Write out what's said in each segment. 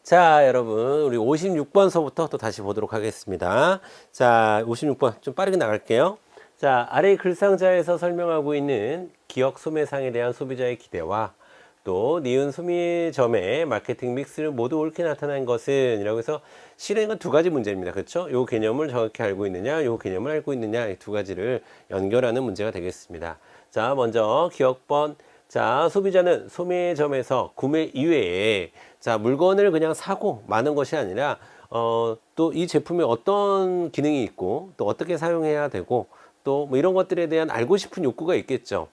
자, 여러분, 우리 56번서부터 또 다시 보도록 하겠습니다. 자, 56번 좀 빠르게 나갈게요. 자, 아래 글상자에서 설명하고 있는 기억 소매상에 대한 소비자의 기대와 또 니은 소매점의 마케팅 믹스를 모두 옳게 나타난 것은 이라고 해서 실행은 두 가지 문제입니다. 그렇죠? 요 개념을 정확히 알고 있느냐, 요 개념을 알고 있느냐, 이 두 가지를 연결하는 문제가 되겠습니다. 자, 먼저 기억번. 자, 소비자는 소매점에서 구매 이외에 자, 물건을 그냥 사고 마는 것이 아니라 또 이 제품에 어떤 기능이 있고 또 어떻게 사용해야 되고 또 뭐 이런 것들에 대한 알고 싶은 욕구가 있겠죠.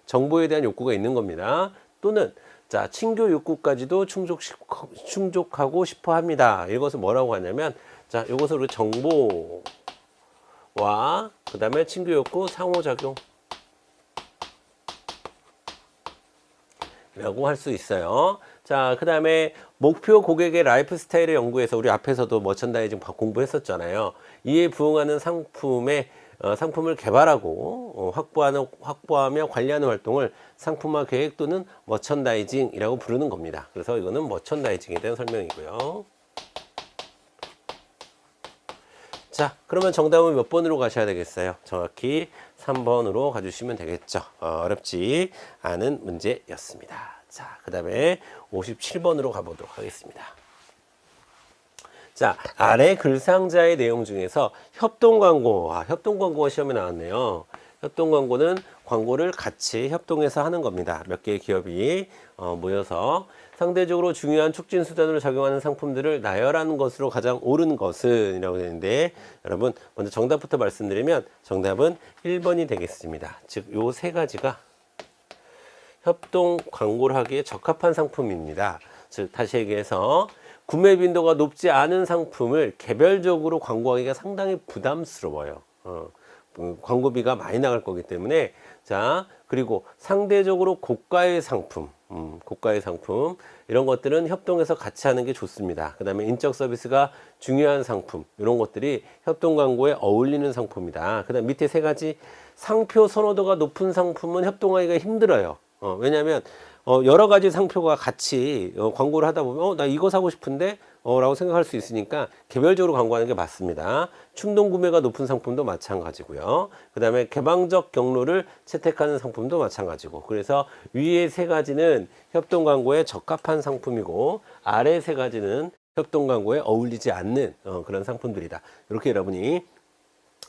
정보에 대한 욕구가 있는 겁니다. 또는 자, 친교 욕구까지도 충족하고 싶어 합니다. 이것을 뭐라고 하냐면 자, 이것을 우리 정보와 그 다음에 친교 욕구 상호작용 라고 할 수 있어요. 자, 그 다음에 목표 고객의 라이프 스타일을 연구해서 우리 앞에서도 머천다이징 공부했었잖아요. 이에 부응하는 상품을 개발하고 확보하며 관리하는 활동을 상품화 계획 또는 머천다이징이라고 부르는 겁니다. 그래서 이거는 머천다이징에 대한 설명이고요. 자, 그러면 정답은 몇 번으로 가셔야 되겠어요? 정확히 3번으로 가주시면 되겠죠. 어렵지 않은 문제였습니다. 자, 그 다음에 57번으로 가보도록 하겠습니다. 자, 아래 글상자의 내용 중에서 협동광고, 협동광고가 시험에 나왔네요. 협동광고는 광고를 같이 협동해서 하는 겁니다. 몇 개의 기업이 모여서 상대적으로 중요한 촉진 수단으로 작용하는 상품들을 나열하는 것으로 가장 옳은 것은 이라고 되는데 여러분 먼저 정답부터 말씀드리면 정답은 1번이 되겠습니다. 즉 요 세 가지가 협동 광고를 하기에 적합한 상품입니다. 즉 다시 얘기해서 구매 빈도가 높지 않은 상품을 개별적으로 광고하기가 상당히 부담스러워요. 광고비가 많이 나갈 거기 때문에 자, 그리고 상대적으로 고가의 상품 이런 것들은 협동해서 같이 하는 게 좋습니다. 그 다음에 인적 서비스가 중요한 상품 이런 것들이 협동 광고에 어울리는 상품이다. 그 다음 밑에 세 가지 상표 선호도가 높은 상품은 협동하기가 힘들어요. 왜냐하면 여러 가지 상표가 같이 광고를 하다 보면 나 이거 사고 싶은데 라고 생각할 수 있으니까 개별적으로 광고하는 게 맞습니다. 충동 구매가 높은 상품도 마찬가지고요. 그 다음에 개방적 경로를 채택하는 상품도 마찬가지고 그래서 위에 세 가지는 협동 광고에 적합한 상품이고 아래 세 가지는 협동 광고에 어울리지 않는 그런 상품들이다. 이렇게 여러분이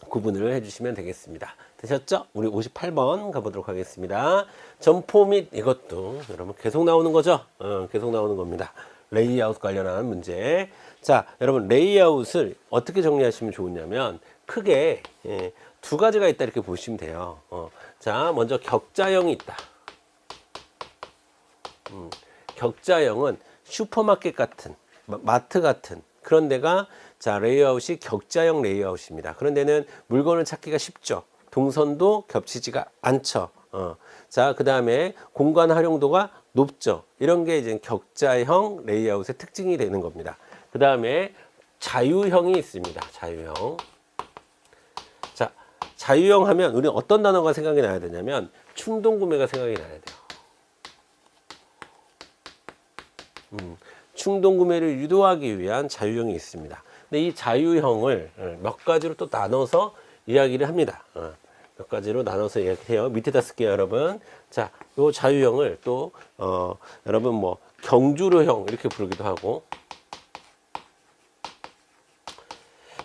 구분을 해주시면 되겠습니다. 되셨죠? 우리 58번 가보도록 하겠습니다. 점포 및 이것도 여러분 계속 나오는 거죠? 계속 나오는 겁니다. 레이아웃 관련한 문제. 자, 여러분 레이아웃을 어떻게 정리하시면 좋으냐면 크게 두 가지가 있다 이렇게 보시면 돼요. 자, 먼저 격자형이 있다. 격자형은 슈퍼마켓 같은 마트 같은 그런 데가 자, 레이아웃이 격자형 레이아웃입니다. 그런 데는 물건을 찾기가 쉽죠. 동선도 겹치지가 않죠. 자, 그 다음에 공간 활용도가 높죠. 이런 게 이제 격자형 레이아웃의 특징이 되는 겁니다. 그 다음에 자유형이 있습니다. 자유형. 자, 자유형 하면 우리는 어떤 단어가 생각이 나야 되냐면 충동 구매가 생각이 나야 돼요. 충동 구매를 유도하기 위한 자유형이 있습니다. 근데 이 자유형을 몇 가지로 또 나눠서 이야기를 합니다. 몇 가지로 나눠서 이야기해요. 밑에다 쓸게요, 여러분. 자, 요 자유형을 또 여러분 뭐 경주로형 이렇게 부르기도 하고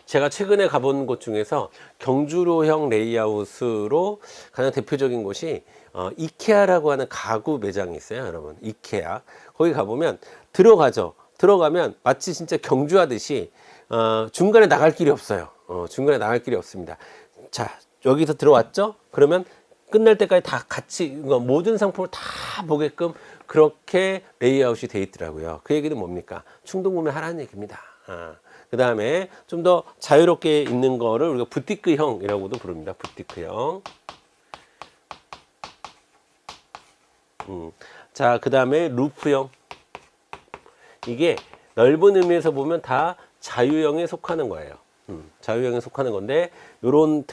제가 최근에 가본 곳 중에서 경주로형 레이아웃으로 가장 대표적인 곳이 이케아라고 하는 가구 매장이 있어요, 여러분. 이케아. 거기 가보면 들어가죠. 들어가면 마치 진짜 경주하듯이 중간에 나갈 길이 없어요. 중간에 나갈 길이 없습니다. 자, 여기서 들어왔죠? 그러면 끝날 때까지 다 같이 모든 상품을 다 보게끔 그렇게 레이아웃이 돼 있더라고요. 그 얘기는 뭡니까? 충동 구매 하라는 얘기입니다. 그 다음에 좀 더 자유롭게 있는 거를 우리가 부티크형이라고도 부릅니다. 부티크형. 자, 그 다음에 루프형. 이게 넓은 의미에서 보면 다 자유형에 속하는 거예요. 자유형에 속하는 건데 요런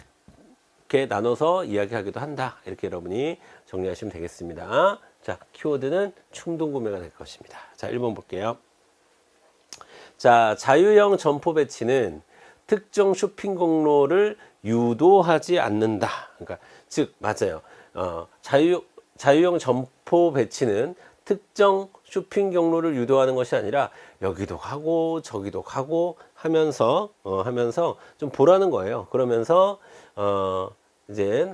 이렇게 나눠서 이야기하기도 한다. 이렇게 여러분이 정리하시면 되겠습니다. 자, 키워드는 충동 구매가 될 것입니다. 자, 1번 볼게요. 자, 자유형 점포 배치는 특정 쇼핑 경로를 유도하지 않는다. 그러니까 즉 맞아요. 자유형 점포 배치는 특정 쇼핑 경로를 유도하는 것이 아니라 여기도 가고 저기도 가고 하면서 좀 보라는 거예요. 그러면서 이제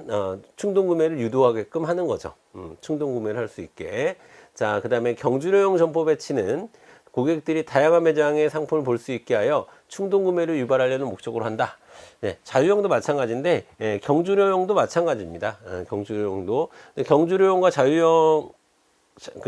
충동 구매를 유도하게끔 하는 거죠. 충동 구매를 할 수 있게. 자, 그다음에 경주료용 점포 배치는 고객들이 다양한 매장의 상품을 볼 수 있게 하여 충동 구매를 유발하려는 목적으로 한다. 네, 자유형도 마찬가지인데 경주료용도 마찬가지입니다. 경주료용도 경주료용과 자유형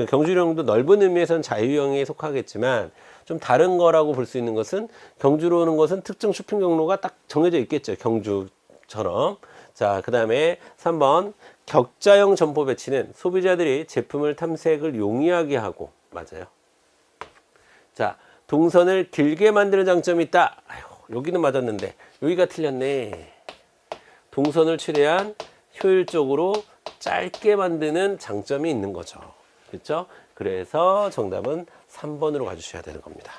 경주료용도 넓은 의미에서는 자유형에 속하겠지만 좀 다른 거라고 볼 수 있는 것은 경주로 오는 것은 특정 쇼핑 경로가 딱 정해져 있겠죠. 경주처럼. 자, 그 다음에 3번 격자형 점포 배치는 소비자들이 제품을 탐색을 용이하게 하고 맞아요. 자, 동선을 길게 만드는 장점이 있다. 아이고, 여기는 맞았는데 여기가 틀렸네. 동선을 최대한 효율적으로 짧게 만드는 장점이 있는 거죠. 그렇죠? 그래서 정답은 3번으로 가주셔야 되는 겁니다.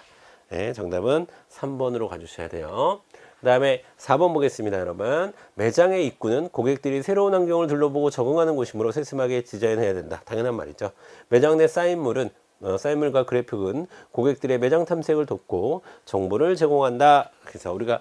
네, 정답은 3번으로 가주셔야 돼요. 그 다음에 4번 보겠습니다, 여러분. 매장의 입구는 고객들이 새로운 환경을 둘러보고 적응하는 곳이므로 세심하게 디자인해야 된다. 당연한 말이죠. 매장 내 사인물과 그래픽은 고객들의 매장 탐색을 돕고 정보를 제공한다. 그래서 우리가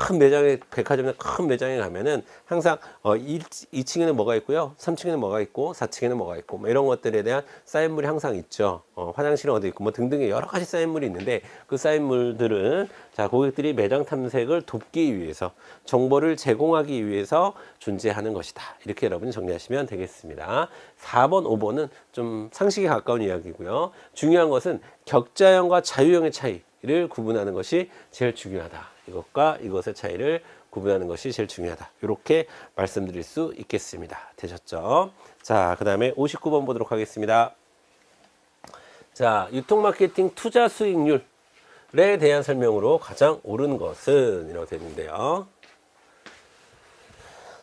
큰 매장에, 백화점의 큰 매장에 가면은 항상 2층에는 뭐가 있고요, 3층에는 뭐가 있고, 4층에는 뭐가 있고, 뭐 이런 것들에 대한 사인물이 항상 있죠. 화장실은 어디 있고, 뭐 등등의 여러 가지 사인물이 있는데 그 사인물들은 자, 고객들이 매장 탐색을 돕기 위해서, 정보를 제공하기 위해서 존재하는 것이다. 이렇게 여러분이 정리하시면 되겠습니다. 4번, 5번은 좀 상식에 가까운 이야기고요. 중요한 것은 격자형과 자유형의 차이를 구분하는 것이 제일 중요하다. 이것과 이것의 차이를 구분하는 것이 제일 중요하다. 이렇게 말씀드릴 수 있겠습니다. 되셨죠? 자, 그 다음에 59번 보도록 하겠습니다. 자, 유통마케팅 투자 수익률에 대한 설명으로 가장 옳은 것은 이라고 되는데요.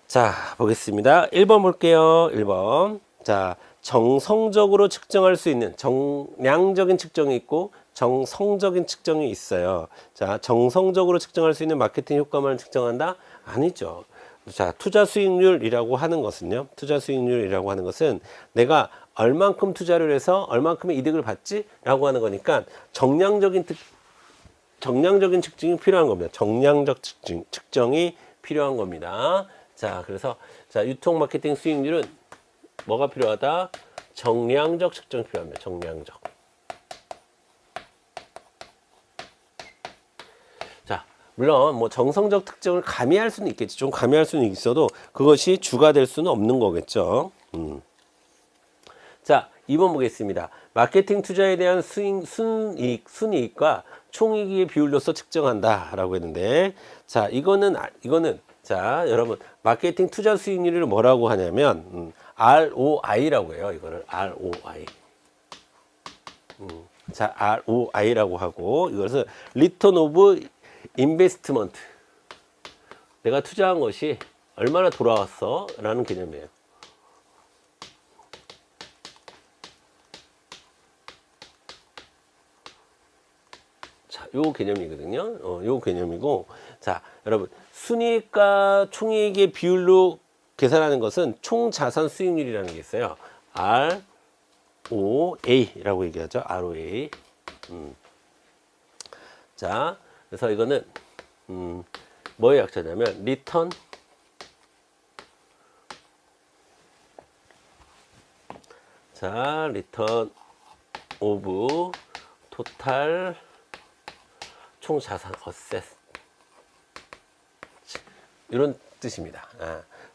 자, 보겠습니다. 1번 볼게요. 1번. 자, 정성적으로 측정할 수 있는 정량적인 측정이 있고 정성적인 측정이 있어요. 자, 정성적으로 측정할 수 있는 마케팅 효과만 측정한다? 아니죠. 자, 투자 수익률이라고 하는 것은요. 투자 수익률이라고 하는 것은 내가 얼만큼 투자를 해서 얼만큼의 이득을 받지? 라고 하는 거니까 정량적인 측정이 필요한 겁니다. 정량적 측정이 필요한 겁니다. 자, 그래서 자, 유통 마케팅 수익률은 뭐가 필요하다? 정량적 측정이 필요합니다. 정량적. 자, 물론 뭐 정성적 특정을 가미할 수는 있겠지. 좀 가미할 수는 있어도 그것이 주가 될 수는 없는 거겠죠. 자, 2번 보겠습니다. 마케팅 투자에 대한 순이익과 총이익의 비율로서 측정한다라고 했는데, 자, 이거는 자, 여러분 마케팅 투자 수익률을 뭐라고 하냐면 ROI라고 해요. 이거를 ROI. 자, ROI라고 하고 이것을 Return of Investment. 내가 투자한 것이 얼마나 돌아왔어? 라는 개념이에요. 자, 요 개념이거든요. 요 개념이고, 자, 여러분 순이익과 총이익의 비율로 계산하는 것은 총자산 수익률이라는 게 있어요. ROA라고 얘기하죠. ROA. 자, 그래서 이거는 뭐의 약자냐면 Return of Total 총자산 어셋 이런 뜻입니다.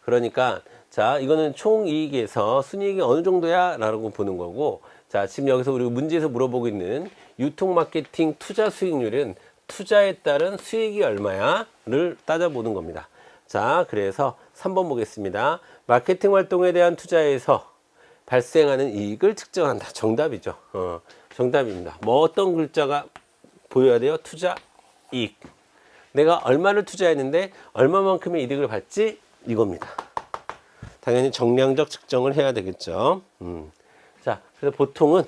그러니까 자, 이거는 총이익에서 순이익이 어느 정도야? 라고 보는 거고, 자, 지금 여기서 우리 문제에서 물어보고 있는 유통마케팅 투자 수익률은 투자에 따른 수익이 얼마야? 를 따져보는 겁니다. 자, 그래서 3번 보겠습니다. 마케팅 활동에 대한 투자에서 발생하는 이익을 측정한다. 정답이죠. 정답입니다. 뭐 어떤 글자가 보여야 돼요? 투자, 이익. 내가 얼마를 투자했는데 얼마만큼의 이득을 받지? 이겁니다. 당연히 정량적 측정을 해야 되겠죠. 자, 그래서 보통은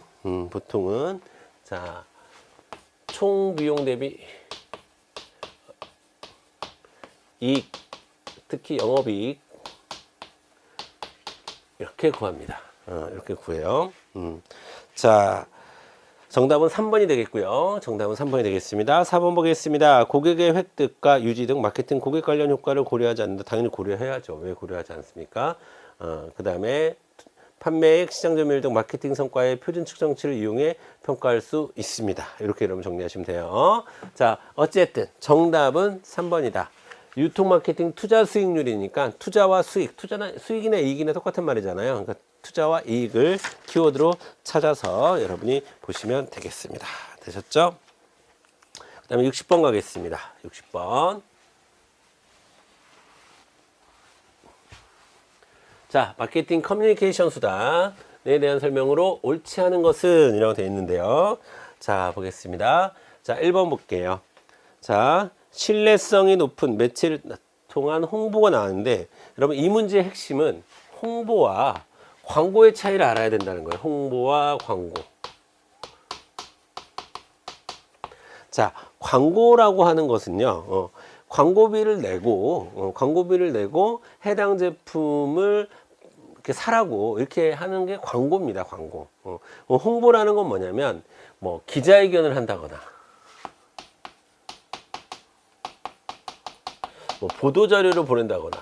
자, 총 비용 대비 이익, 특히 영업이익 이렇게 구합니다. 이렇게 구해요. 자, 정답은 3번이 되겠고요. 정답은 3번이 되겠습니다. 4번 보겠습니다. 고객의 획득과 유지 등 마케팅 고객 관련 효과를 고려하지 않는다. 당연히 고려해야죠. 왜 고려하지 않습니까? 그 다음에 판매액, 시장 점유율 등 마케팅 성과의 표준 측정치를 이용해 평가할 수 있습니다. 이렇게 여러분 정리하시면 돼요. 자, 어쨌든 정답은 3번이다. 유통 마케팅 투자 수익률이니까 투자와 수익, 투자나 수익이나 이익이나 똑같은 말이잖아요. 그러니까 투자와 이익을 키워드로 찾아서 여러분이 보시면 되겠습니다. 되셨죠? 그 다음에 60번 가겠습니다. 60번. 자, 마케팅 커뮤니케이션 수단에 대한 설명으로 옳지 않은 것은 이라고 되어 있는데요. 자, 보겠습니다. 자, 1번 볼게요. 자, 신뢰성이 높은 매체를 통한 홍보가 나왔는데, 여러분 이 문제의 핵심은 홍보와 광고의 차이를 알아야 된다는 거예요. 홍보와 광고. 자, 광고라고 하는 것은요, 광고비를 내고 해당 제품을 이렇게 사라고 이렇게 하는 게 광고입니다. 광고. 홍보라는 건 뭐냐면, 뭐 기자회견을 한다거나, 뭐 보도자료를 보낸다거나,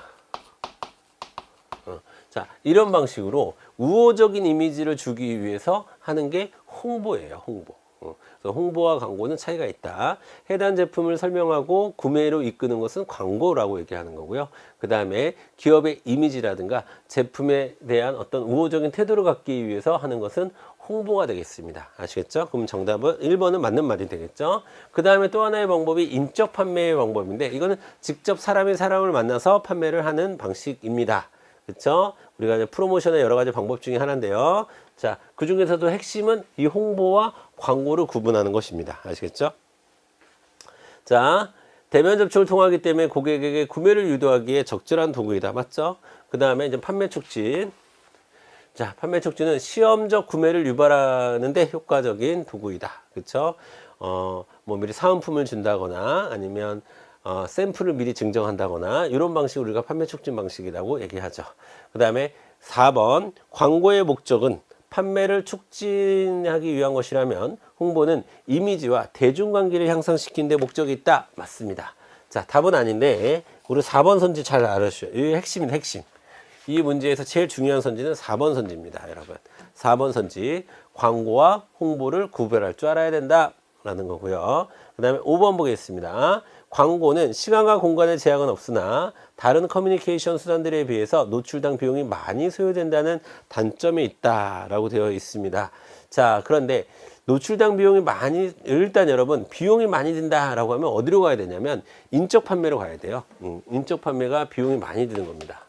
자, 이런 방식으로 우호적인 이미지를 주기 위해서 하는 게 홍보예요. 홍보. 그래서 홍보와 광고는 차이가 있다. 해당 제품을 설명하고 구매로 이끄는 것은 광고라고 얘기하는 거고요. 그 다음에 기업의 이미지라든가 제품에 대한 어떤 우호적인 태도를 갖기 위해서 하는 것은 홍보가 되겠습니다. 아시겠죠? 그럼 정답은 1번은 맞는 말이 되겠죠? 그 다음에 또 하나의 방법이 인적 판매의 방법인데, 이거는 직접 사람이 사람을 만나서 판매를 하는 방식입니다. 그렇죠? 우리가 이제 프로모션의 여러 가지 방법 중에 하나인데요. 자, 그 중에서도 핵심은 이 홍보와 광고를 구분하는 것입니다. 아시겠죠? 자, 대면 접촉을 통하기 때문에 고객에게 구매를 유도하기에 적절한 도구이다. 맞죠? 그 다음에 이제 판매 촉진. 자, 판매 촉진은 시험적 구매를 유발하는데 효과적인 도구이다. 그렇죠? 뭐 미리 사은품을 준다거나 아니면 샘플을 미리 증정한다거나 이런 방식을 우리가 판매 촉진 방식이라고 얘기하죠. 그 다음에 4번 광고의 목적은 판매를 促진하기 위한 것이라면 홍보는 이미지와 대중관계를 향상시키는 데 목적이 있다. 맞습니다. 자, 답은 아닌데 우리 4번 선지 잘 알아주셔요. 이게 핵심인 핵심. 이 문제에서 제일 중요한 선지는 4번 선지입니다. 여러분, 4번 선지, 광고와 홍보를 구별할 줄 알아야 된다라는 거고요. 그 다음에 5번 보겠습니다. 광고는 시간과 공간의 제약은 없으나 다른 커뮤니케이션 수단들에 비해서 노출당 비용이 많이 소요된다는 단점이 있다라고 되어 있습니다. 자, 그런데 노출당 비용이 많이, 일단 여러분 비용이 많이 든다라고 하면 어디로 가야 되냐면 인적 판매로 가야 돼요. 인적 판매가 비용이 많이 드는 겁니다.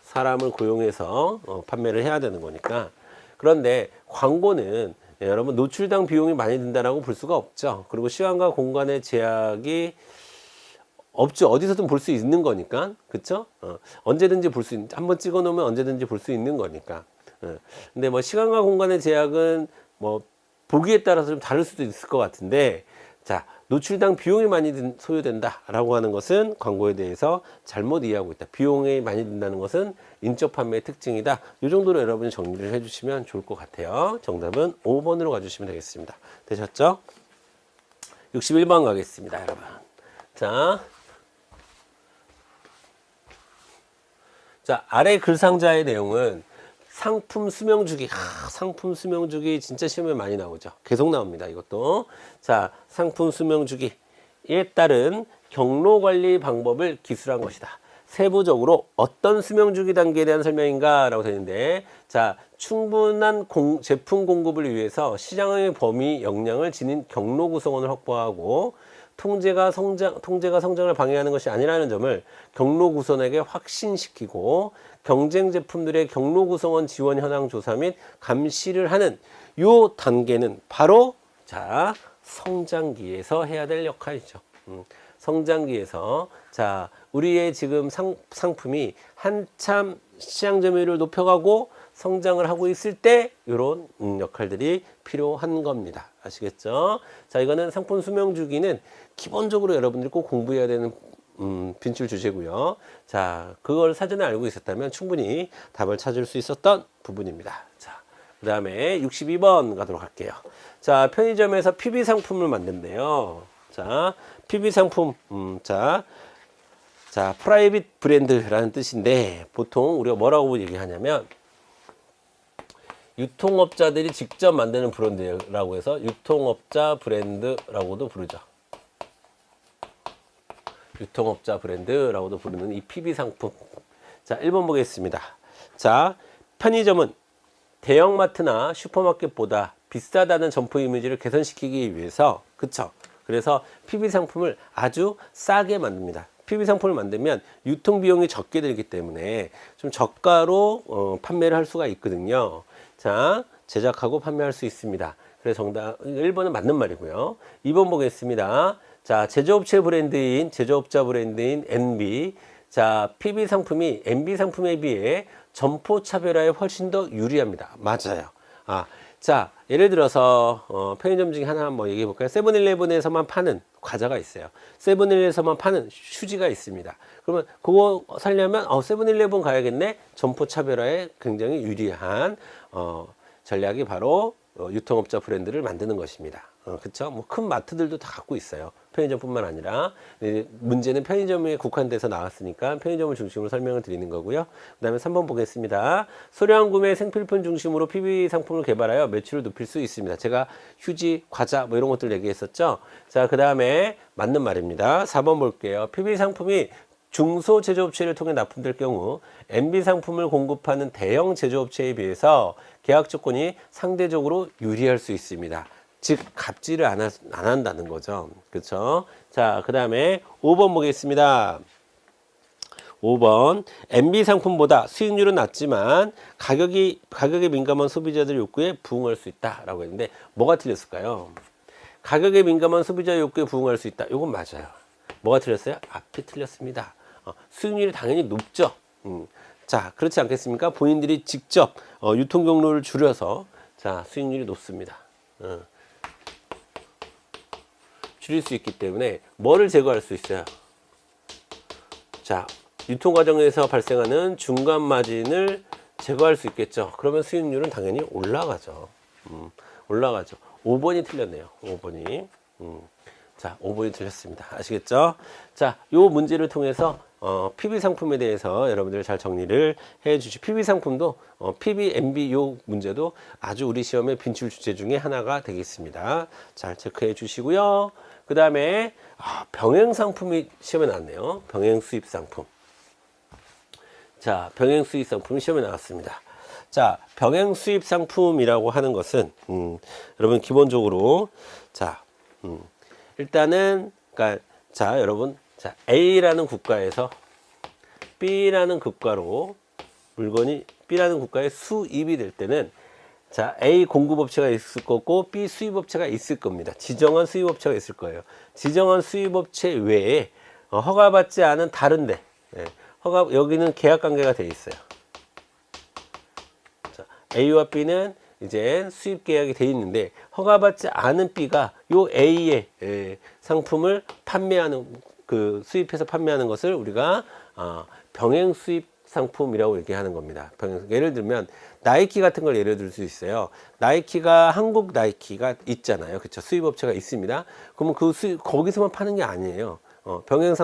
사람을 고용해서 판매를 해야 되는 거니까. 그런데 광고는 여러분 노출당 비용이 많이 든다라고 볼 수가 없죠. 그리고 시간과 공간의 제약이 없죠. 어디서든 볼 수 있는 거니까. 그쵸? 언제든지 볼 수 한번 찍어 놓으면 언제든지 볼 수 있는 거니까. 근데 뭐 시간과 공간의 제약은 뭐 보기에 따라서 좀 다를 수도 있을 것 같은데, 자, 노출당 비용이 많이 소요된다라고 하는 것은 광고에 대해서 잘못 이해하고 있다. 비용이 많이 든다는 것은 인적 판매의 특징이다. 이 정도로 여러분이 정리를 해주시면 좋을 것 같아요. 정답은 5번으로 가주시면 되겠습니다. 되셨죠? 61번 가겠습니다, 여러분. 자, 아래 글상자의 내용은 상품 수명주기, 상품 수명주기 진짜 시험에 많이 나오죠. 계속 나옵니다. 이것도. 자, 상품 수명주기에 따른 경로관리 방법을 기술한 것이다. 세부적으로 어떤 수명주기 단계에 대한 설명인가 라고 되는데, 자, 충분한 제품 공급을 위해서 시장의 범위 역량을 지닌 경로 구성원을 확보하고 통제가 성장을 방해하는 것이 아니라는 점을 경로 구성원에게 확신시키고 경쟁 제품들의 경로 구성원 지원 현황 조사 및 감시를 하는 요 단계는 바로 자, 성장기에서 해야 될 역할이죠. 성장기에서 자, 우리의 지금 상품이 한참 시장 점유율을 높여가고 성장을 하고 있을 때 이런 역할들이 필요한 겁니다. 아시겠죠? 자, 이거는 상품 수명 주기는 기본적으로 여러분들이 꼭 공부해야 되는 빈출 주제고요. 자, 그걸 사전에 알고 있었다면 충분히 답을 찾을 수 있었던 부분입니다. 자, 그 다음에 62번 가도록 할게요. 자, 편의점에서 PB 상품을 만든대요. 자, PB 상품, 자, 프라이빗 브랜드라는 뜻인데 보통 우리가 뭐라고 얘기하냐면 유통업자들이 직접 만드는 브랜드라고 해서 유통업자 브랜드라고도 부르죠. 유통업자 브랜드라고도 부르는 이 PB 상품. 자, 1번 보겠습니다. 자, 편의점은 대형마트나 슈퍼마켓보다 비싸다는 점포 이미지를 개선시키기 위해서, 그쵸? 그래서 PB 상품을 아주 싸게 만듭니다. PB 상품을 만들면 유통비용이 적게 들기 때문에 좀 저가로 판매를 할 수가 있거든요. 자, 제작하고 판매할 수 있습니다. 그래서 정답 1번은 맞는 말이고요. 2번 보겠습니다. 자, 제조업자 브랜드인 NB. 자, PB 상품이 NB 상품에 비해 점포 차별화에 훨씬 더 유리합니다. 맞아요. 자, 예를 들어서 편의점 중에 하나 한번 얘기해 볼까요? 세븐일레븐에서만 파는 과자가 있어요. 세븐일레븐에서만 파는 휴지가 있습니다. 그러면 그거 살려면 세븐일레븐 가야겠네. 점포 차별화에 굉장히 유리한 전략이 바로 유통업자 브랜드를 만드는 것입니다. 그쵸? 뭐 큰 마트들도 다 갖고 있어요. 편의점뿐만 아니라. 문제는 편의점에 국한돼서 나왔으니까 편의점을 중심으로 설명을 드리는 거고요. 그 다음에 3번 보겠습니다. 소량 구매 생필품 중심으로 PB 상품을 개발하여 매출을 높일 수 있습니다. 제가 휴지, 과자 뭐 이런 것들 얘기했었죠. 자, 그 다음에 맞는 말입니다. 4번 볼게요. PB 상품이 중소 제조업체를 통해 납품될 경우 NB 상품을 공급하는 대형 제조업체에 비해서 계약 조건이 상대적으로 유리할 수 있습니다. 즉 갑질을 안 한다는 거죠. 그렇죠? 자, 그 다음에 5번 보겠습니다. 5번 NB 상품보다 수익률은 낮지만 가격에 민감한 소비자들 욕구에 부응할 수 있다라고 했는데 뭐가 틀렸을까요? 가격에 민감한 소비자 욕구에 부응할 수 있다. 이건 맞아요. 뭐가 틀렸어요? 앞이 틀렸습니다. 수익률이 당연히 높죠. 자, 그렇지 않겠습니까? 본인들이 직접 유통 경로를 줄여서 자, 수익률이 높습니다. 줄일 수 있기 때문에 뭐를 제거할 수 있어요? 자, 유통 과정에서 발생하는 중간 마진을 제거할 수 있겠죠. 그러면 수익률은 당연히 올라가죠. 올라가죠. 5번이 틀렸네요. 5번이. 자, 5번이 틀렸습니다. 아시겠죠? 자, 요 문제를 통해서 PB 상품에 대해서 여러분들 잘 정리를 해 주시. PB 상품도 PB, NB 요 문제도 아주 우리 시험의 빈출 주제 중에 하나가 되겠습니다. 잘 체크해 주시고요. 그 다음에 병행 상품이 시험에 나왔네요. 병행 수입 상품. 자, 병행 수입 상품이 시험에 나왔습니다. 자, 병행 수입 상품이라고 하는 것은 여러분 기본적으로 자, 일단은 그러니까 자, 여러분 자, A라는 국가에서 B라는 국가로 물건이 B라는 국가에 수입이 될 때는 자, A 공급업체가 있을 거고 B 수입업체가 있을 겁니다. 지정한 수입업체가 있을 거예요. 지정한 수입업체 외에 허가받지 않은 다른데 여기는 계약관계가 돼 있어요. 자, A와 B는 이제 수입 계약이 돼 있는데 허가받지 않은 B가 요 A의 상품을 판매하는 수입해서 판매하는 것을 우리가 병행 수입 상품이라고 얘기하는 겁니다. 예를 들면 나이키 같은 걸 예를 들 수 있어요. 나이키가 한국 나이키가 있잖아요. 그렇죠? 수입업체가 있습니다. 그러면 거기서만 파는 게 아니에요. 병행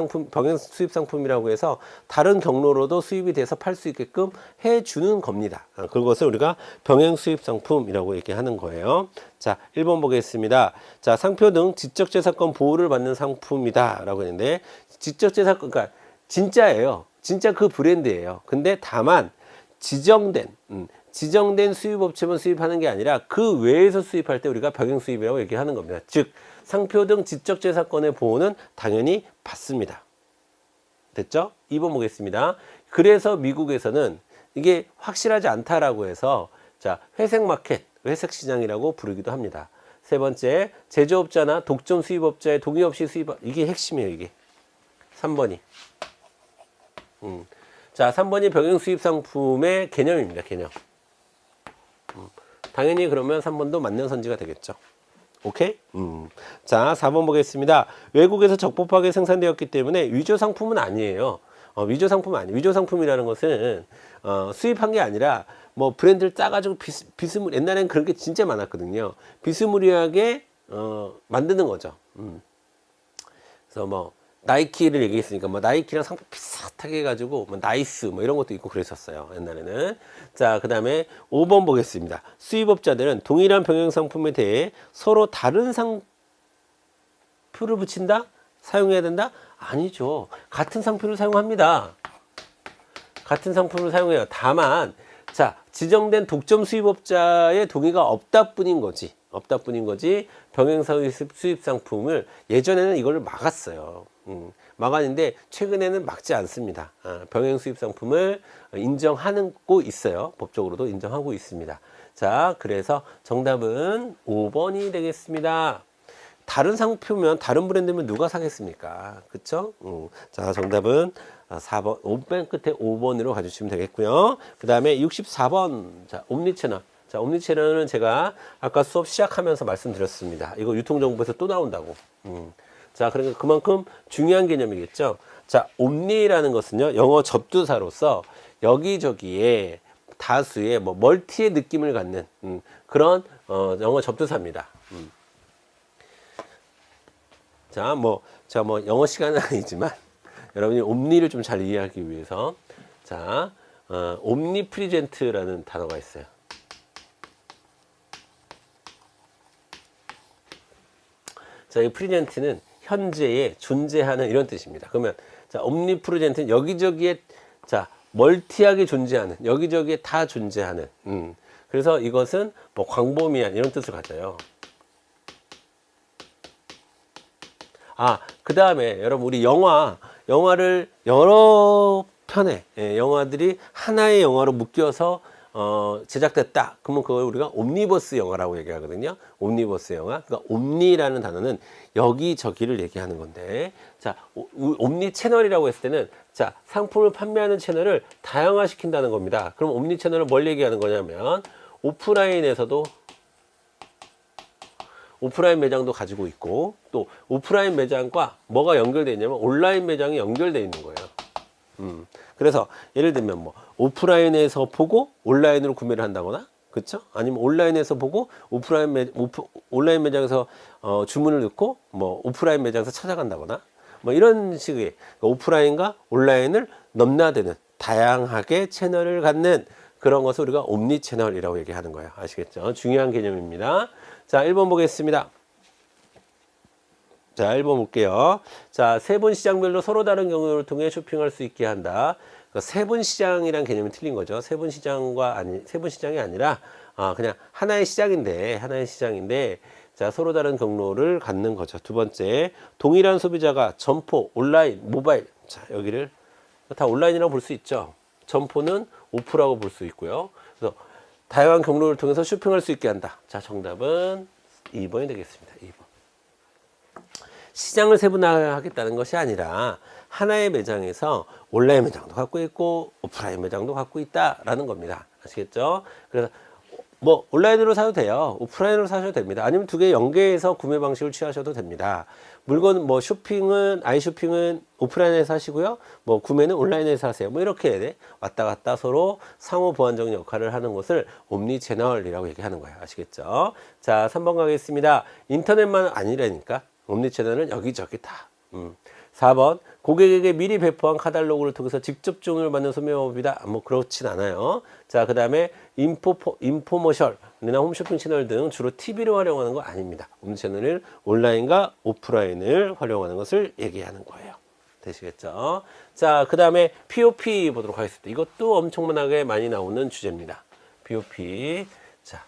수입 상품이라고 해서 다른 경로로도 수입이 돼서 팔 수 있게끔 해주는 겁니다. 그것을 우리가 병행 수입 상품이라고 얘기하는 거예요. 자, 1번 보겠습니다. 자, 상표 등 지적재산권 보호를 받는 상품이다 라고 했는데 지적재산권, 그러니까 진짜예요. 진짜 그 브랜드예요. 근데 다만 지정된 수입업체만 수입하는 게 아니라 그 외에서 수입할 때 우리가 병행 수입이라고 얘기하는 겁니다. 즉 상표 등 지적재산권의 보호는 당연히 받습니다. 됐죠? 2번 보겠습니다. 그래서 미국에서는 이게 확실하지 않다라고 해서 자, 회색 마켓, 회색 시장이라고 부르기도 합니다. 세 번째, 제조업자나 독점 수입업자의 동의 없이 이게 핵심이에요, 이게. 3번이. 자, 3번이 병행 수입 상품의 개념입니다, 개념. 당연히 그러면 3번도 맞는 선지가 되겠죠. 오케이? 자, 4번 보겠습니다. 외국에서 적법하게 생산되었기 때문에 위조 상품은 아니에요. 위조 상품은 아니에요. 위조 상품이라는 것은 수입한 게 아니라 뭐 브랜드를 짜가지고 비스무리, 옛날엔 그런 게 진짜 많았거든요. 비스무리하게 만드는 거죠. 그래서 뭐 나이키를 얘기했으니까 뭐 나이키랑 상품 비슷하게 해가지고 뭐 나이스 뭐 이런 것도 있고 그랬었어요, 옛날에는. 자, 그 다음에 5번 보겠습니다. 수입업자들은 동일한 병행 상품에 대해 서로 다른 상표를 붙인다? 사용해야 된다? 아니죠. 같은 상표를 사용합니다. 같은 상품을 사용해요. 다만 자, 지정된 독점 수입업자의 동의가 없다 뿐인 거지. 없다 뿐인 거지. 병행사 수입 상품을 예전에는 이걸 막았어요. 막았는데 최근에는 막지 않습니다. 병행 수입 상품을 인정하고 있어요. 법적으로도 인정하고 있습니다. 자, 그래서 정답은 5번이 되겠습니다. 다른 상표면 다른 브랜드면 누가 사겠습니까? 그쵸? 자, 정답은 4번, 5번 끝에 5번으로 가주시면 되겠고요. 그 다음에 64번. 자, 옴니채널. 자, 옴니채널은 제가 아까 수업 시작하면서 말씀드렸습니다. 이거 유통정보에서 또 나온다고. 자, 그러니까 그만큼 중요한 개념이겠죠. 자, 옴니라는 것은요, 영어 접두사로서 여기저기에 다수의 뭐 멀티의 느낌을 갖는 그런 영어 접두사입니다. 자, 뭐 영어 시간은 아니지만 여러분이 옴니를 좀 잘 이해하기 위해서 자, 옴니 프리젠트라는 단어가 있어요. 자, 이 프리젠트는 현재에 존재하는 이런 뜻입니다. 그러면 자, 옴니 프리젠트는 여기저기에 자, 멀티하게 존재하는, 여기저기에 다 존재하는. 그래서 이것은 뭐 광범위한 이런 뜻을 가져요. 그 다음에 여러분 우리 영화를 여러 편의 영화들이 하나의 영화로 묶여서 제작됐다. 그러면 그걸 우리가 옴니버스 영화라고 얘기하거든요. 옴니버스 영화. 그러니까 옴니라는 단어는 여기저기를 얘기하는 건데, 자, 옴니 채널이라고 했을 때는 자, 상품을 판매하는 채널을 다양화시킨다는 겁니다. 그럼 옴니 채널은 뭘 얘기하는 거냐면 오프라인에서도 오프라인 매장도 가지고 있고 또 오프라인 매장과 뭐가 연결되어 있냐면 온라인 매장이 연결되어 있는 거예요. 그래서 예를 들면 뭐 오프라인에서 보고 온라인으로 구매를 한다거나, 그렇죠? 아니면 온라인에서 보고 온라인 매장에서 주문을 넣고 뭐 오프라인 매장에서 찾아간다거나 뭐 이런 식의 오프라인과 온라인을 넘나드는 다양하게 채널을 갖는 그런 것을 우리가 옴니 채널이라고 얘기하는 거예요. 아시겠죠? 중요한 개념입니다. 자, 1번 보겠습니다. 자, 1번 볼게요. 자, 세분 시장별로 서로 다른 경로를 통해 쇼핑할 수 있게 한다. 그러니까 세분 시장이란 개념이 틀린 거죠. 세분 시장이 아니라 그냥 하나의 시장인데 자, 서로 다른 경로를 갖는 거죠. 두 번째, 동일한 소비자가 점포, 온라인, 모바일. 자, 여기를 다 온라인이라고 볼 수 있죠. 점포는 오프라고 볼 수 있고요. 그래서 다양한 경로를 통해서 쇼핑할 수 있게 한다. 자, 정답은 2번이 되겠습니다. 2번. 시장을 세분화하겠다는 것이 아니라 하나의 매장에서 온라인 매장도 갖고 있고 오프라인 매장도 갖고 있다라는 겁니다. 아시겠죠? 그래서 뭐 온라인으로 사도 돼요. 오프라인으로 사셔도 됩니다. 아니면 두 개 연계해서 구매 방식을 취하셔도 됩니다. 물건 뭐 아이쇼핑은 오프라인에서 하시고요. 뭐 구매는 온라인에서 하세요. 뭐 이렇게 왔다 갔다 서로 상호 보완적인 역할을 하는 것을 옴니 채널이라고 얘기하는 거예요. 아시겠죠? 자, 3번 가겠습니다. 인터넷만 아니라니까. 옴니 채널은 여기저기 다. 4번, 고객에게 미리 배포한 카탈로그를 통해서 직접 주문을 받는 소매업이다. 뭐 그렇진 않아요. 자, 그 다음에 인포머셜이나 홈쇼핑 채널 등 주로 TV를 활용하는 거 아닙니다. 옴니 채널은 온라인과 오프라인을 활용하는 것을 얘기하는 거예요. 되시겠죠? 자, 그 다음에 POP 보도록 하겠습니다. 이것도 엄청나게 많이 나오는 주제입니다. POP. 자,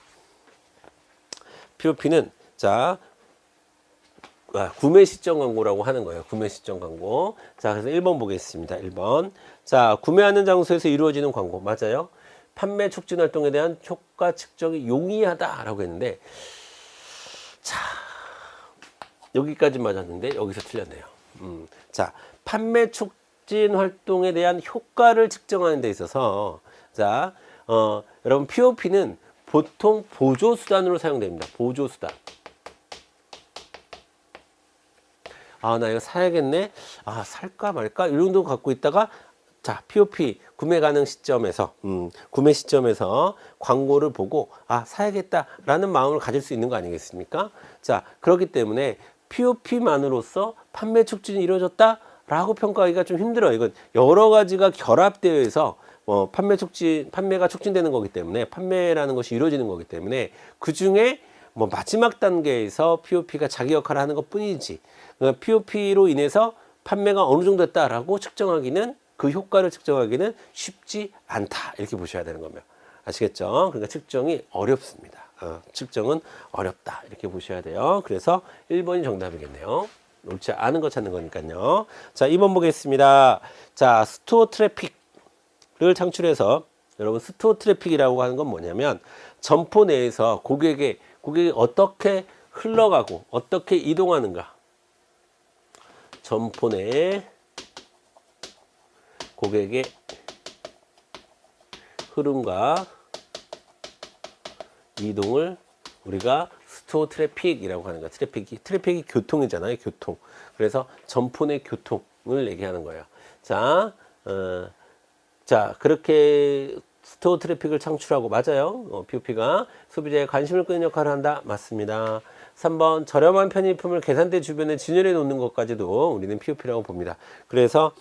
POP는 자, 구매 시점 광고라고 하는 거예요. 구매 시점 광고. 자, 그래서 1번 보겠습니다. 1번. 자, 구매하는 장소에서 이루어지는 광고. 맞아요? 판매 촉진 활동에 대한 효과 측정이 용이하다라고 했는데, 자, 여기까지 맞았는데 여기서 틀렸네요. 자, 판매 촉진 활동에 대한 효과를 측정하는 데 있어서 자, 여러분 POP는 보통 보조수단으로 사용됩니다. 보조수단. 아, 나 이거 사야겠네. 아, 살까 말까? 이 정도 갖고 있다가 자, POP 구매 가능 시점에서 구매 시점에서 광고를 보고 아, 사야겠다라는 마음을 가질 수 있는 거 아니겠습니까? 자, 그렇기 때문에 POP만으로서 판매 촉진이 이루어졌다라고 평가하기가 좀 힘들어요. 이건 여러 가지가 결합되어 있어 판매가 촉진되는 거기 때문에 판매라는 것이 이루어지는 거기 때문에 그 중에 뭐 마지막 단계에서 POP가 자기 역할을 하는 것 뿐이지 그러니까 POP로 인해서 판매가 어느 정도 됐다라고 측정하기는 그 효과를 측정하기는 쉽지 않다 이렇게 보셔야 되는 겁니다. 아시겠죠? 그러니까 측정이 어렵습니다. 측정은 어렵다 이렇게 보셔야 돼요. 그래서 1번이 정답이겠네요. 옳지 않은 거 찾는 거니까요. 자, 2번 보겠습니다. 자, 스토어 트래픽을 창출해서 여러분 스토어 트래픽이라고 하는 건 뭐냐면 점포 내에서 고객이 어떻게 흘러가고 어떻게 이동하는가 점포 내에 고객의 흐름과 이동을 우리가 스토어 트래픽이라고 하는 거야. 트래픽이 교통이잖아요. 교통. 그래서 점포 내 교통을 얘기하는 거예요. 자, 그렇게 스토어 트래픽을 창출하고 맞아요. POP가 소비자의 관심을 끄는 역할을 한다. 맞습니다. 3번 저렴한 편의품을 계산대 주변에 진열해 놓는 것까지도 우리는 POP라고 봅니다. 그래서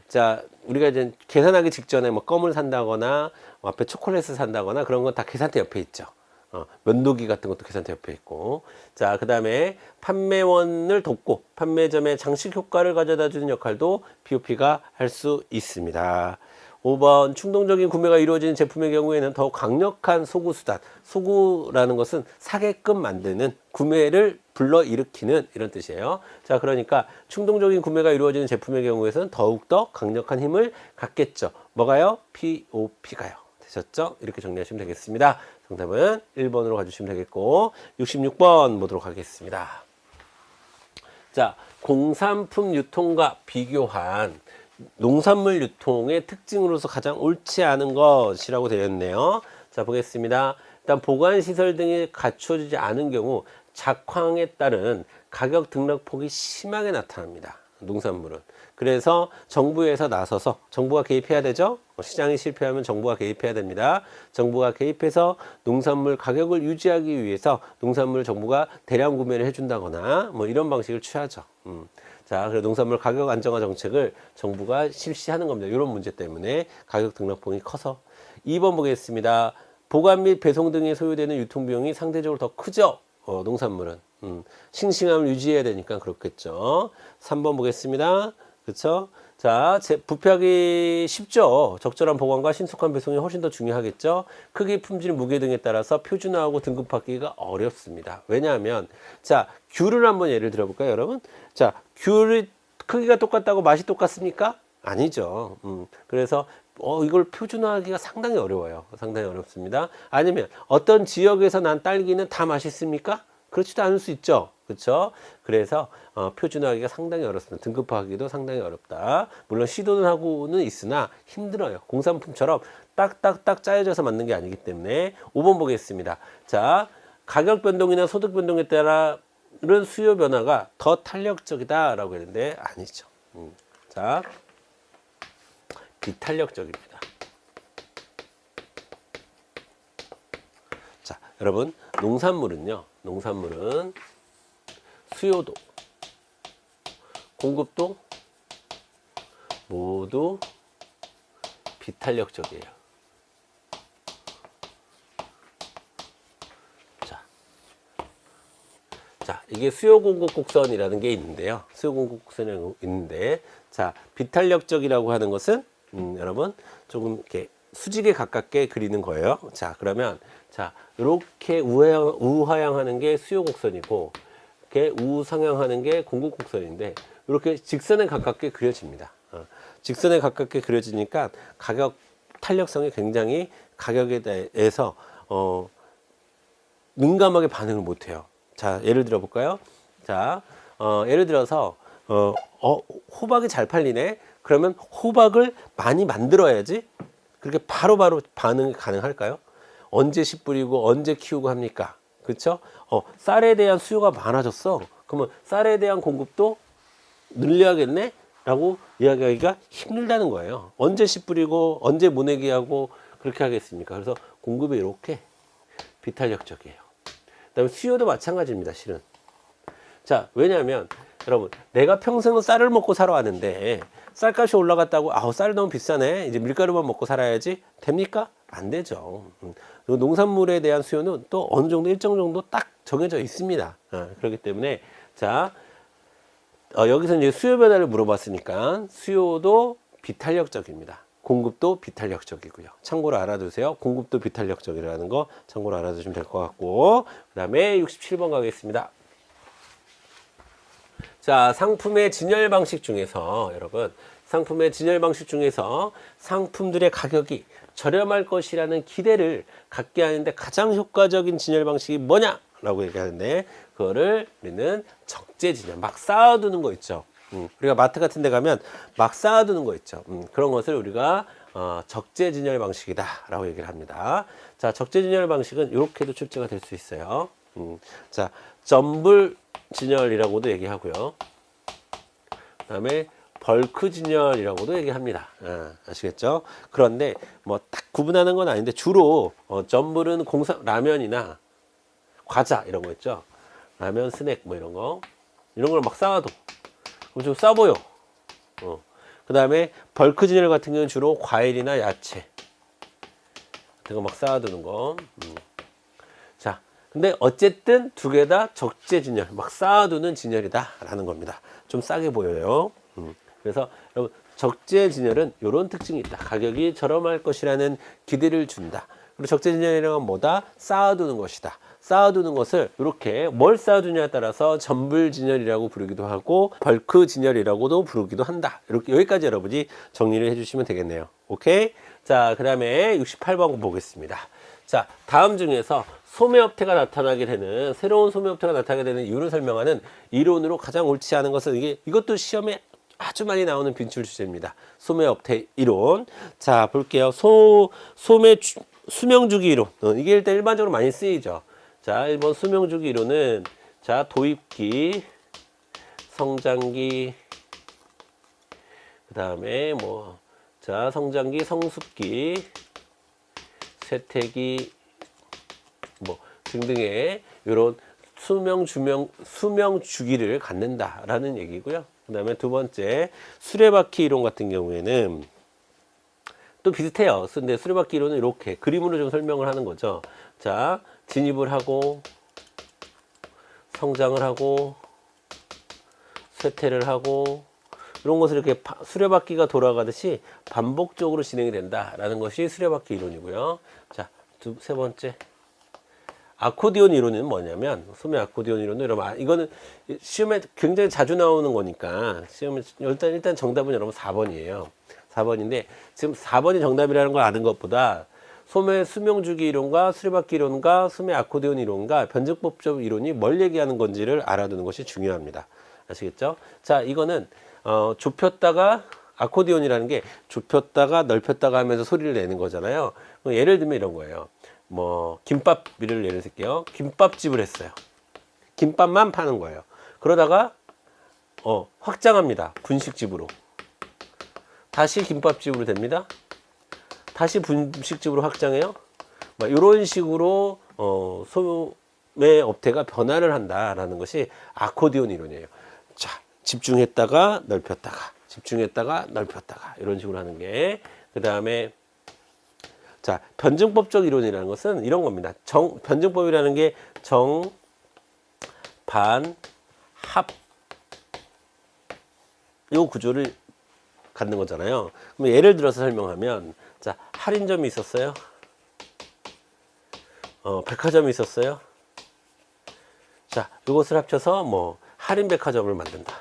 자, 우리가 이제 계산하기 직전에 뭐 껌을 산다거나 앞에 초콜릿을 산다거나 그런 건 다 계산대 옆에 있죠. 면도기 같은 것도 계산대 옆에 있고. 자, 그 다음에 판매원을 돕고 판매점의 장식 효과를 가져다 주는 역할도 POP가 할 수 있습니다. 5번 충동적인 구매가 이루어지는 제품의 경우에는 더욱 강력한 소구수단. 소구라는 것은 사게끔 만드는 구매를 불러일으키는 이런 뜻이에요. 자, 그러니까 충동적인 구매가 이루어지는 제품의 경우에는 더욱더 강력한 힘을 갖겠죠. 뭐가요? POP가요. 되셨죠? 이렇게 정리하시면 되겠습니다. 정답은 1번으로 가주시면 되겠고 66번 보도록 하겠습니다. 자, 공산품 유통과 비교한 농산물 유통의 특징으로서 가장 옳지 않은 것이라고 되어 있네요. 자, 보겠습니다. 일단 보관시설 등이 갖춰지지 않은 경우 작황에 따른 가격 등락폭이 심하게 나타납니다. 농산물은. 그래서 정부에서 나서서 정부가 개입해야 되죠. 시장이 실패하면 정부가 개입해야 됩니다. 정부가 개입해서 농산물 가격을 유지하기 위해서 농산물 정부가 대량 구매를 해준다거나 뭐 이런 방식을 취하죠. 자, 그래서 농산물 가격 안정화 정책을 정부가 실시하는 겁니다. 이런 문제 때문에 가격 등락폭이 커서 2번 보겠습니다. 보관 및 배송 등에 소요되는 유통비용이 상대적으로 더 크죠. 농산물은 싱싱함을 유지해야 되니까 그렇겠죠. 3번 보겠습니다. 그렇죠? 자, 부피하기 쉽죠. 적절한 보관과 신속한 배송이 훨씬 더 중요하겠죠. 크기, 품질, 무게 등에 따라서 표준화하고 등급하기가 어렵습니다. 왜냐하면 자, 귤을 한번 예를 들어볼까요, 여러분? 자, 귤이 크기가 똑같다고 맛이 똑같습니까? 아니죠. 그래서 이걸 표준화하기가 상당히 어려워요. 상당히 어렵습니다. 아니면 어떤 지역에서 난 딸기는 다 맛있습니까? 그렇지도 않을 수 있죠. 그렇죠? 그래서 표준화하기가 상당히 어렵습니다. 등급화하기도 상당히 어렵다. 물론 시도는 하고는 있으나 힘들어요. 공산품처럼 딱딱딱 짜여져서 만든 게 아니기 때문에 5번 보겠습니다. 자, 가격 변동이나 소득 변동에 따른 수요 변화가 더 탄력적이다라고 했는데 아니죠. 자, 비탄력적입니다. 자, 여러분, 농산물은 수요도, 공급도 모두 비탄력적이에요. 자, 이게 수요 공급 곡선이라는 게 있는데요. 수요 공급 곡선이 있는데, 자, 비탄력적이라고 하는 것은 여러분 조금 이렇게 수직에 가깝게 그리는 거예요. 자, 그러면 자, 이렇게 우하향하는 게 수요 곡선이고 이렇게 우상향하는 게 공급 곡선인데 이렇게 직선에 가깝게 그려집니다. 직선에 가깝게 그려지니까 가격 탄력성이 굉장히 가격에 대해서 민감하게 반응을 못 해요. 자, 예를 들어 볼까요? 자, 예를 들어서 호박이 잘 팔리네. 그러면 호박을 많이 만들어야지 그렇게 바로바로 반응이 가능할까요? 언제 씨 뿌리고 언제 키우고 합니까? 그렇죠? 쌀에 대한 수요가 많아졌어. 그러면 쌀에 대한 공급도 늘려야겠네? 라고 이야기하기가 힘들다는 거예요. 언제 씨 뿌리고 언제 모내기 하고 그렇게 하겠습니까? 그래서 공급이 이렇게 비탄력적이에요. 그다음에 수요도 마찬가지입니다, 실은. 자, 왜냐하면 여러분, 내가 평생 쌀을 먹고 살아왔는데 쌀값이 올라갔다고 쌀 너무 비싸네, 이제 밀가루만 먹고 살아야지 됩니까? 안 되죠. 농산물에 대한 수요는 또 어느 정도 일정 정도 딱 정해져 있습니다. 그렇기 때문에 자, 여기서 이제 수요 변화를 물어봤으니까 수요도 비탄력적입니다. 공급도 비탄력적이고요. 참고로 알아두세요. 공급도 비탄력적이라는 거 참고로 알아두시면 될 것 같고, 그 다음에 67번 가겠습니다. 자, 상품의 진열 방식 중에서 여러분, 상품의 진열 방식 중에서 상품들의 가격이 저렴할 것이라는 기대를 갖게 하는데 가장 효과적인 진열 방식이 뭐냐라고 얘기하는데, 그거를 우리는 적재 진열, 막 쌓아두는 거 있죠. 우리가 마트 같은 데 가면 막 쌓아두는 거 있죠. 그런 것을 우리가 적재 진열 방식이다 라고 얘기를 합니다. 자, 적재 진열 방식은 이렇게도 출제가 될 수 있어요. 자, 점불 진열이라고도 얘기하고요. 그 다음에 벌크 진열이라고도 얘기합니다. 아시겠죠? 그런데 뭐 딱 구분하는 건 아닌데 주로 점불은 라면이나 과자 이런 거 있죠. 라면, 스낵 뭐 이런 걸 막 쌓아도 그럼 좀 싸 보여. 그 다음에 벌크 진열 같은 경우는 주로 과일이나 야채 같은 거 막 쌓아두는 거. 자, 근데 어쨌든 두 개 다 적재 진열, 막 쌓아두는 진열이다 라는 겁니다. 좀 싸게 보여요. 그래서 여러분, 적재 진열은 이런 특징이 있다. 가격이 저렴할 것이라는 기대를 준다. 그리고 적재 진열이라는 건 뭐다? 쌓아두는 것이다. 쌓아두는 것을 이렇게 뭘 쌓아두냐에 따라서 점불 진열이라고 부르기도 하고 벌크 진열이라고도 부르기도 한다. 이렇게 여기까지 여러분이 정리를 해주시면 되겠네요. 오케이? 자, 그 다음에 68번 보겠습니다. 자, 다음 중에서 소매업태가 나타나게 되는, 새로운 소매업태가 나타나게 되는 이유를 설명하는 이론으로 가장 옳지 않은 것은 이것도 시험에 아주 많이 나오는 빈출 주제입니다. 소매업태 이론. 자, 볼게요. 수명주기 이론. 이게 일단 일반적으로 많이 쓰이죠. 자, 1번 수명주기 이론은 자, 도입기, 성장기, 그 다음에 자, 성장기, 성숙기, 쇠퇴기 등등의 이런 수명 주기를 갖는다라는 얘기고요. 그 다음에 두 번째 수레바퀴 이론 같은 경우에는 또 비슷해요. 근데 수레바퀴 이론은 이렇게 그림으로 좀 설명을 하는 거죠. 자, 진입을 하고 성장을 하고 쇠퇴를 하고 이런 것을 이렇게 수레바퀴가 돌아가듯이 반복적으로 진행이 된다라는 것이 수레바퀴 이론이고요. 자, 세 번째 아코디온 이론은 뭐냐면, 소매 아코디온 이론은 여러분, 이거는 시험에 굉장히 자주 나오는 거니까 시험에 일단 정답은 여러분 4번이에요. 4번인데 지금 4번이 정답이라는 걸 아는 것보다 소매 수명주기 이론과 수레바퀴 이론과 소매 아코디온 이론과 변증법적 이론이 뭘 얘기하는 건지를 알아두는 것이 중요합니다. 아시겠죠? 자, 이거는 좁혔다가, 아코디온이라는 게 좁혔다가 넓혔다가 하면서 소리를 내는 거잖아요. 예를 들면 이런 거예요. 김밥을 예를 들게요. 김밥집을 했어요. 김밥만 파는 거예요. 그러다가 확장합니다. 분식집으로. 다시 김밥집으로 됩니다. 다시 분식집으로 확장해요. 이런 식으로 소매 업태가 변화를 한다라는 것이 아코디온 이론이에요. 자, 집중했다가 넓혔다가, 집중했다가 넓혔다가 이런 식으로 하는 게. 그 다음에 자, 변증법적 이론이라는 것은 이런 겁니다. 변증법이라는 게 정, 반, 합 이 구조를 갖는 거잖아요. 그럼 예를 들어서 설명하면, 자, 할인점이 있었어요. 백화점이 있었어요. 자, 이것을 합쳐서 할인 백화점을 만든다.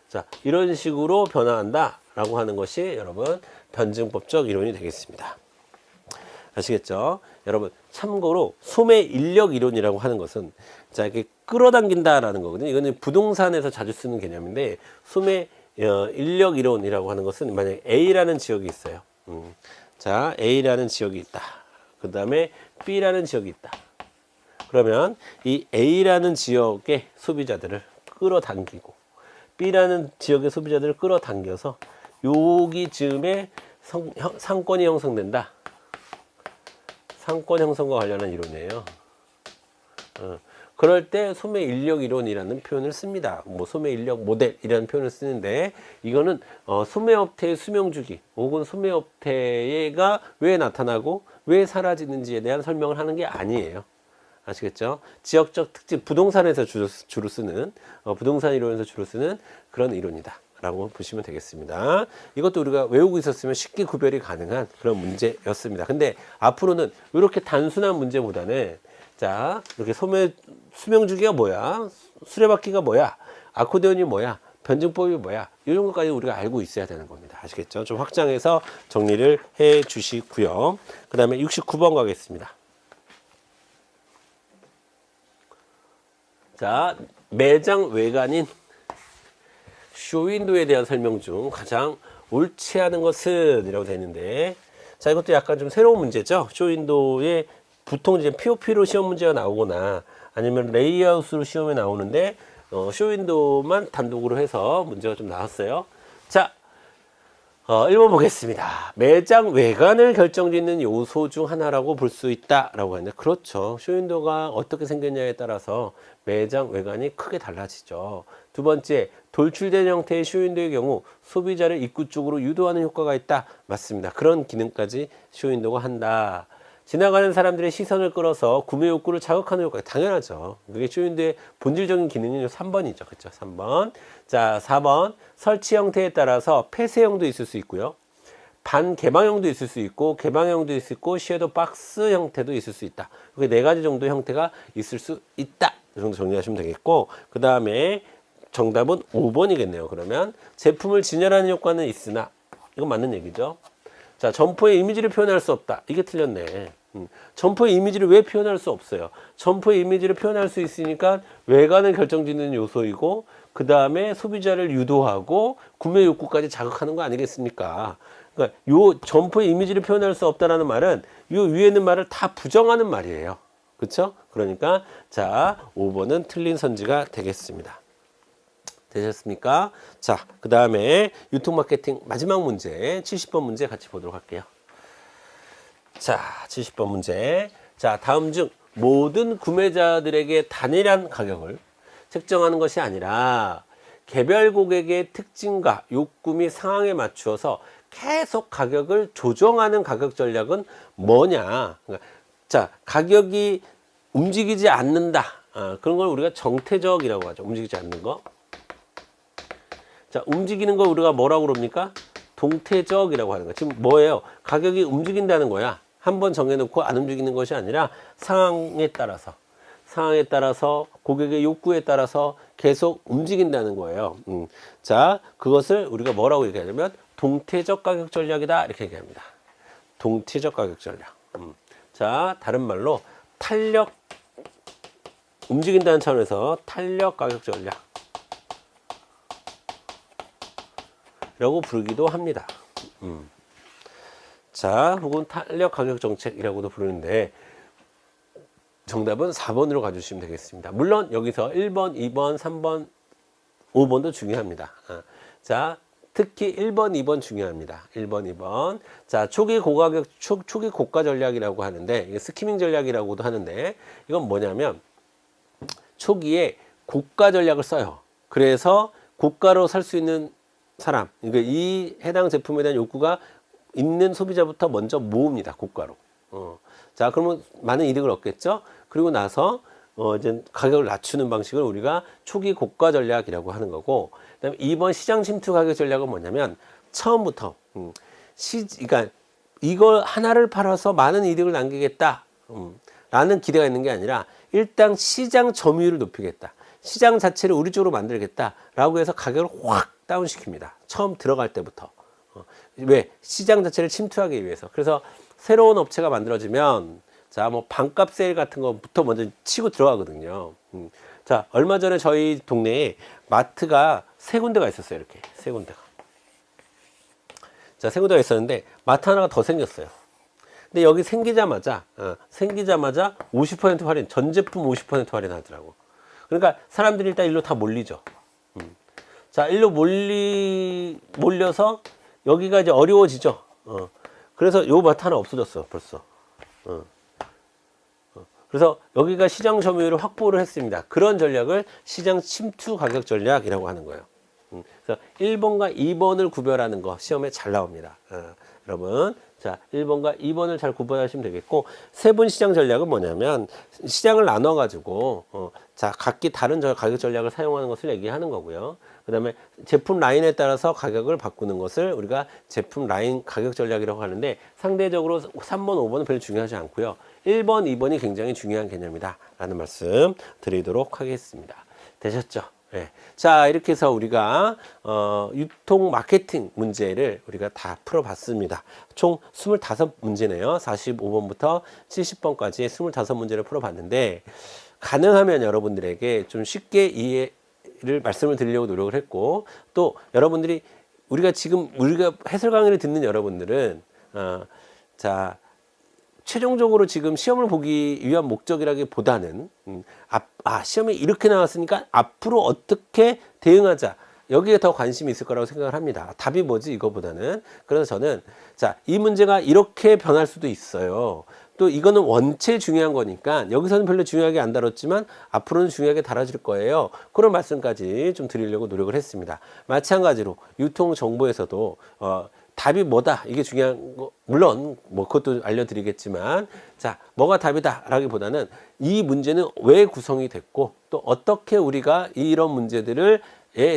자, 이런 식으로 변화한다라고 하는 것이 여러분 변증법적 이론이 되겠습니다. 아시겠죠? 여러분, 참고로 소매 인력 이론이라고 하는 것은 자, 이렇게 끌어당긴다라는 거거든요. 이거는 부동산에서 자주 쓰는 개념인데, 소매 인력 이론이라고 하는 것은 만약에 A라는 지역이 있어요. 자, A라는 지역이 있다. 그 다음에 B라는 지역이 있다. 그러면 이 A라는 지역의 소비자들을 끌어당기고 B라는 지역의 소비자들을 끌어당겨서 여기 즈음에 상권이 형성된다. 상권 형성과 관련한 이론이에요. 그럴 때 소매 인력 이론이라는 표현을 씁니다. 뭐 소매 인력 모델이라는 표현을 쓰는데 이거는 소매업태의 수명주기 혹은 소매업태가 왜 나타나고 왜 사라지는지에 대한 설명을 하는 게 아니에요. 아시겠죠? 지역적 특징, 부동산에서 주로 쓰는 부동산 이론에서 주로 쓰는 그런 이론이다 라고 보시면 되겠습니다. 이것도 우리가 외우고 있었으면 쉽게 구별이 가능한 그런 문제였습니다. 근데 앞으로는 이렇게 단순한 문제보다는 자, 이렇게 수명주기가 뭐야? 수레바퀴가 뭐야? 아코디언이 뭐야? 변증법이 뭐야? 이런 것까지 우리가 알고 있어야 되는 겁니다. 아시겠죠? 좀 확장해서 정리를 해 주시고요. 그 다음에 69번 가겠습니다. 자, 매장 외관인 쇼윈도에 대한 설명 중 가장 옳지 않은 것은 이라고 되어 있는데, 자, 이것도 약간 좀 새로운 문제죠. 쇼윈도에 보통 이제 POP로 시험 문제가 나오거나 아니면 레이아웃으로 시험에 나오는데 쇼윈도만 단독으로 해서 문제가 좀 나왔어요. 자, 1번 보겠습니다. 매장 외관을 결정짓는 요소 중 하나라고 볼 수 있다라고 하는데, 그렇죠. 쇼윈도가 어떻게 생겼냐에 따라서 매장 외관이 크게 달라지죠. 두 번째, 돌출된 형태의 쇼윈도의 경우 소비자를 입구 쪽으로 유도하는 효과가 있다. 맞습니다. 그런 기능까지 쇼윈도가 한다. 지나가는 사람들의 시선을 끌어서 구매 욕구를 자극하는 효과가 당연하죠. 그게 쇼윈도의 본질적인 기능은 3번이죠. 그렇죠? 3번. 자, 4번. 설치 형태에 따라서 폐쇄형도 있을 수 있고요. 반개방형도 있을 수 있고, 개방형도 있을 수 있고, 섀도우 박스 형태도 있을 수 있다. 이렇게 4가지 정도 형태가 있을 수 있다. 이 정도 정리하시면 되겠고, 그 다음에 정답은 5번이겠네요. 그러면 제품을 진열하는 효과는 있으나, 이건 맞는 얘기죠. 자, 점포의 이미지를 표현할 수 없다. 이게 틀렸네. 점포의 이미지를 왜 표현할 수 없어요? 점포의 이미지를 표현할 수 있으니까 외관을 결정짓는 요소이고, 그 다음에 소비자를 유도하고 구매 욕구까지 자극하는 거 아니겠습니까? 그러니까 요 점포의 이미지를 표현할 수 없다라는 말은 요 위에 있는 말을 다 부정하는 말이에요. 그렇죠? 그러니까 자, 5번은 틀린 선지가 되겠습니다. 되셨습니까? 자, 그 다음에 유통마케팅 마지막 문제 70번 문제 같이 보도록 할게요. 자, 70번 문제. 자, 다음 중 모든 구매자들에게 단일한 가격을 책정하는 것이 아니라 개별 고객의 특징과 욕구 및 상황에 맞추어서 계속 가격을 조정하는 가격 전략은 뭐냐? 그러니까, 자, 가격이 움직이지 않는다. 그런 걸 우리가 정태적이라고 하죠. 움직이지 않는 거. 자, 움직이는 거 우리가 뭐라고 그럽니까? 동태적이라고 하는 거. 지금 뭐예요? 가격이 움직인다는 거야. 한번 정해놓고 안 움직이는 것이 아니라 상황에 따라서 고객의 욕구에 따라서 계속 움직인다는 거예요. 자, 그것을 우리가 뭐라고 얘기하냐면 동태적 가격 전략이다. 이렇게 얘기합니다. 동태적 가격 전략. 자, 다른 말로 탄력, 움직인다는 차원에서 탄력 가격 전략 라고 부르기도 합니다. 자, 혹은 탄력 가격 정책이라고도 부르는데 정답은 4번으로 가주시면 되겠습니다. 물론 여기서 1번, 2번, 3번, 5번도 중요합니다. 자, 특히 1번, 2번 중요합니다. 1번, 2번. 자, 초기 고가격, 초기 고가 전략이라고 하는데, 이게 스키밍 전략이라고도 하는데, 이건 뭐냐면, 초기에 고가 전략을 써요. 그래서 고가로 살 수 있는 사람, 그러니까 이 해당 제품에 대한 욕구가 있는 소비자부터 먼저 모읍니다. 고가로. 자, 그러면 많은 이득을 얻겠죠? 그리고 나서 이제 가격을 낮추는 방식을 우리가 초기 고가 전략이라고 하는 거고, 그다음에 2번 시장 침투 가격 전략은 뭐냐면 처음부터 그러니까 이걸 하나를 팔아서 많은 이득을 남기겠다 라는 기대가 있는 게 아니라 일단 시장 점유율을 높이겠다. 시장 자체를 우리 쪽으로 만들겠다 라고 해서 가격을 확 다운시킵니다. 처음 들어갈 때부터. 왜? 시장 자체를 침투하기 위해서. 그래서 새로운 업체가 만들어지면 자, 뭐 반값 세일 같은 거부터 먼저 치고 들어가거든요. 자, 얼마 전에 저희 동네에 마트가 3군데가 있었어요. 이렇게 3군데가. 자, 생고등어가 있었는데 마트 하나가 더 생겼어요. 근데 여기 생기자마자 50% 할인, 전 제품 50% 할인하더라고. 그러니까 사람들이 일단 일로 다 몰리죠. 자, 일로 몰려서 여기가 이제 어려워지죠. 그래서 요 마트 하나 없어졌어, 벌써. 그래서 여기가 시장 점유율을 확보를 했습니다. 그런 전략을 시장 침투 가격 전략이라고 하는 거예요. 그래서 1번과 2번을 구별하는 거 시험에 잘 나옵니다. 여러분, 자, 1번과 2번을 잘 구분하시면 되겠고, 세분 시장 전략은 뭐냐면 시장을 나눠 가지고 자, 각기 다른 가격 전략을 사용하는 것을 얘기하는 거고요. 그다음에 제품 라인에 따라서 가격을 바꾸는 것을 우리가 제품 라인 가격 전략이라고 하는데, 상대적으로 3번, 5번은 별로 중요하지 않고요. 1번, 2번이 굉장히 중요한 개념이다 라는 말씀 드리도록 하겠습니다. 되셨죠? 네. 자, 이렇게 해서 우리가 유통 마케팅 문제를 우리가 다 풀어봤습니다. 총 25문제네요. 45번부터 70번까지 25문제를 풀어봤는데, 가능하면 여러분들에게 좀 쉽게 이해를 말씀을 드리려고 노력을 했고, 또 여러분들이 우리가 해설 강의를 듣는 여러분들은 자, 최종적으로 지금 시험을 보기 위한 목적이라기보다는 시험이 이렇게 나왔으니까 앞으로 어떻게 대응하자, 여기에 더 관심이 있을 거라고 생각을 합니다. 답이 뭐지 이거보다는. 그래서 저는 자, 이 문제가 이렇게 변할 수도 있어요. 또 이거는 원체 중요한 거니까 여기서는 별로 중요하게 안 다뤘지만 앞으로는 중요하게 다뤄질 거예요. 그런 말씀까지 좀 드리려고 노력을 했습니다. 마찬가지로 유통 정보에서도 답이 뭐다, 이게 중요한 거, 물론 뭐 그것도 알려드리겠지만, 자, 뭐가 답이다 라기보다는 이 문제는 왜 구성이 됐고 또 어떻게 우리가 이런 문제들에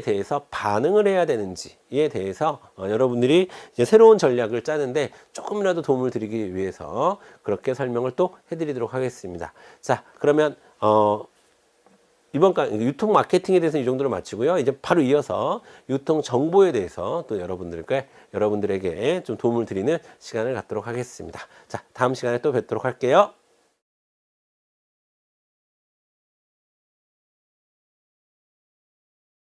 대해서 반응을 해야 되는지에 대해서 여러분들이 이제 새로운 전략을 짜는데 조금이라도 도움을 드리기 위해서 그렇게 설명을 또 해드리도록 하겠습니다. 자, 그러면 이번 유통 마케팅에 대해서 이 정도로 마치고요. 이제 바로 이어서 유통 정보에 대해서 또 여러분들에게 좀 도움을 드리는 시간을 갖도록 하겠습니다. 자, 다음 시간에 또 뵙도록 할게요.